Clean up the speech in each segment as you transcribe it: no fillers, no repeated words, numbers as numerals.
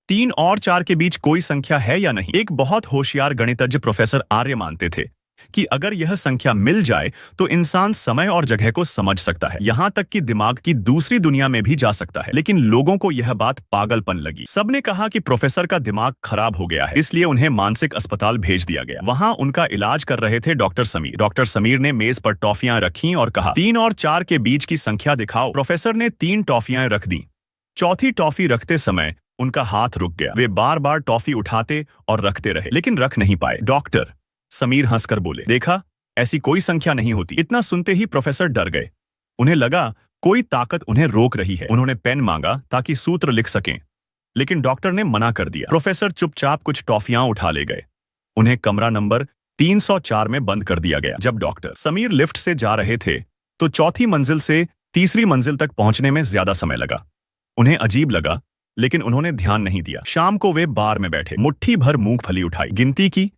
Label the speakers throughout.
Speaker 1: 3 और 4 के बीच कोई संख्या है या नहीं? एक बहुत होशियार गणितज्ञ प्रोफेसर आर्य मानते थे कि अगर यह संख्या मिल जाए तो इंसान समय और जगह को समझ सकता है, यहां तक कि दिमाग की दूसरी दुनिया में भी जा सकता है। लेकिन लोगों को यह बात पागलपन लगी। सबने कहा कि प्रोफेसर का दिमाग खराब हो गया है, इसलिए उन्हें मानसिक अस्पताल भेज दिया गया। वहां उनका इलाज कर रहे थे डॉक्टर समीर। डॉक्टर समीर ने मेज पर टॉफियां रखी और कहा, 3 और 4 के बीच की संख्या दिखाओ। प्रोफेसर ने 3 टॉफियां रख दी। चौथी टॉफी रखते समय उनका हाथ रुक गया। वे बार बार टॉफी उठाते और रखते रहे, लेकिन रख नहीं पाए। डॉक्टर समीर हंसकर बोले, देखा, ऐसी कोई संख्या नहीं होती। इतना सुनते ही प्रोफेसर डर गए। उन्हें लगा कोई ताकत उन्हें रोक रही है। उन्होंने पेन मांगा ताकि सूत्र लिख सकें, लेकिन डॉक्टर ने मना कर दिया। प्रोफेसर चुपचाप कुछ टॉफियां उठा ले गए। उन्हें कमरा नंबर 304 में बंद कर दिया गया। जब डॉक्टर समीर लिफ्ट से जा रहे थे तो चौथी मंजिल से तीसरी मंजिल तक पहुंचने में ज्यादा समय लगा। उन्हें अजीब लगा, लेकिन उन्होंने ध्यान नहीं दिया। शाम को वे बार में बैठे, मुट्ठी भर मूंगफली उठाई, गिनती की,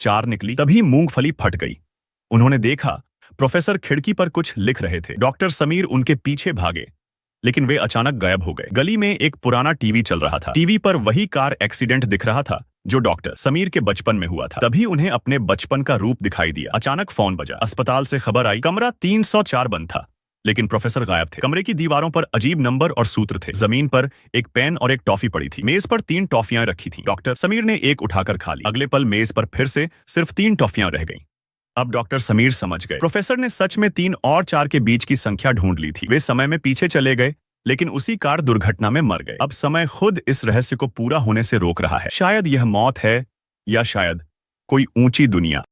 Speaker 1: 4 निकली। तभी मूंगफली फट गई। उन्होंने देखा प्रोफेसर खिड़की पर कुछ लिख रहे थे। डॉक्टर समीर उनके पीछे भागे, लेकिन वे अचानक गायब हो गए। गली में एक पुराना टीवी चल रहा था। टीवी पर वही कार एक्सीडेंट दिख रहा था जो डॉक्टर समीर के बचपन में हुआ था। तभी उन्हें अपने बचपन का रूप दिखाई दिया। अचानक फोन बजा। अस्पताल से खबर आई, कमरा 304 बंद था, लेकिन प्रोफेसर गायब थे। कमरे की दीवारों पर अजीब नंबर और सूत्र थे। जमीन पर एक पेन और एक टॉफी पड़ी थी। मेज पर 3 टॉफियां रखी थी। डॉक्टर समीर ने एक उठाकर खा ली। अगले पल मेज पर फिर से सिर्फ 3 टॉफियां रह गईं। अब डॉक्टर समीर समझ गए, प्रोफेसर ने सच में 3 और 4 के बीच की संख्या ढूंढ ली थी। वे समय में पीछे चले गए, लेकिन उसी कार दुर्घटना में मर गए। अब समय खुद इस रहस्य को पूरा होने से रोक रहा है। शायद यह मौत है, या शायद कोई ऊंची दुनिया।